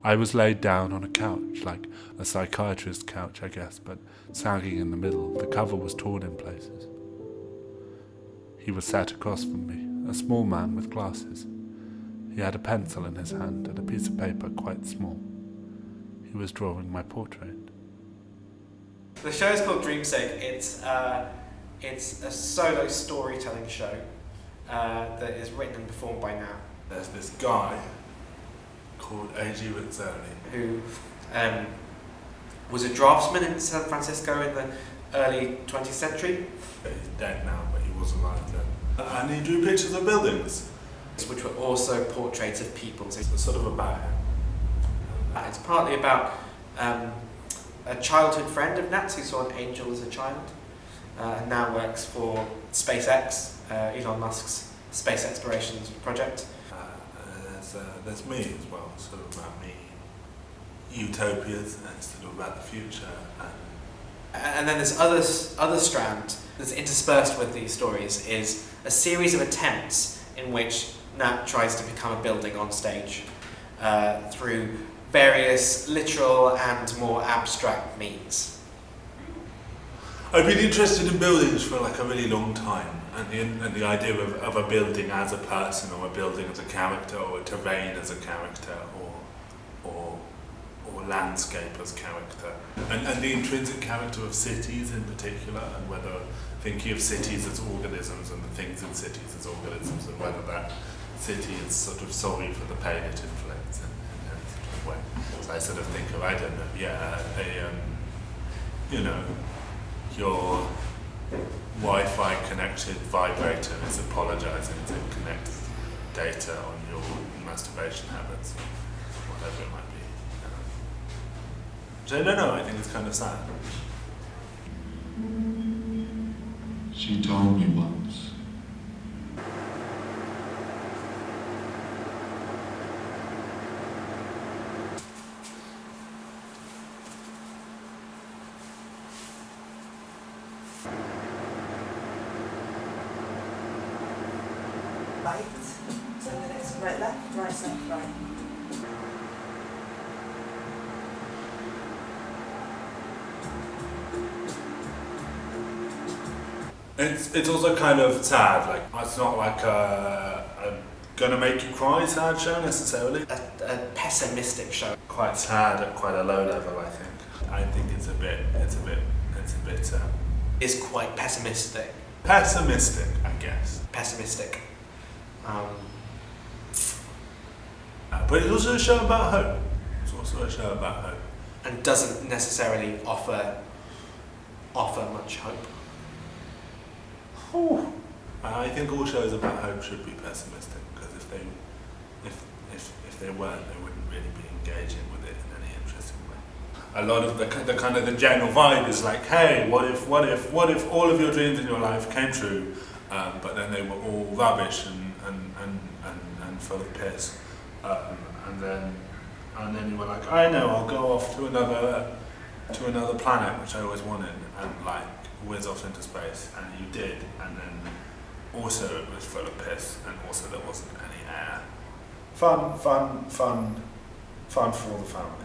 I was laid down on a couch, like a psychiatrist's couch, I guess, but sagging in the middle. The cover was torn in places. He was sat across from me, a small man with glasses. He had a pencil in his hand and a piece of paper quite small. He was drawing my portrait. The show is called Dreamsake. It's a solo storytelling show that is written and performed by Nat. There's this guy called A.G. Rizzoli, who was a draftsman in San Francisco in the early 20th century. He's dead now, but he was alive then. And he drew pictures of buildings, which were also portraits of people. So it's sort of about him. It's partly about a childhood friend of Nat's who saw an angel as a child and now works for SpaceX, Elon Musk's space explorations project. There's me as well, sort of about me, utopias, and it's sort of about the future. And then this other strand that's interspersed with these stories is a series of attempts in which Nat tries to become a building on stage through various literal and more abstract means. I've been interested in buildings for like a really long time, and the idea of a building as a person, or a building as a character, or a terrain as a character, or landscape as character, and the intrinsic character of cities in particular, and whether thinking of cities as organisms and the things in cities as organisms, and whether that city is sort of sorry for the pain it inflicts in any sort of way. So I sort of think of, I don't know, your Wi-Fi connected vibrator is apologizing to connect data on your masturbation habits, whatever it might be. So I don't know, I think it's kind of sad. She told me once. Right, so then it's right left, right. It's also kind of sad, like it's not like a gonna make you cry sad show necessarily. A pessimistic show. Quite sad at quite a low level, I think. I think it's a bit It's quite pessimistic. Pessimistic, I guess. Pessimistic. But it's also a show about hope. It's also a show about hope. And doesn't necessarily offer much hope. I think all shows about hope should be pessimistic, because if they weren't, they wouldn't really be engaging with it in any interesting way. A lot of the kind of the general vibe is like, hey, what if all of your dreams in your life came true, but then they were all rubbish and full of piss, and then you were like, I know, I'll go off to another planet, which I always wanted, and like whiz off into space, and you did, and then also it was full of piss, and also there wasn't any air. Fun for all the family.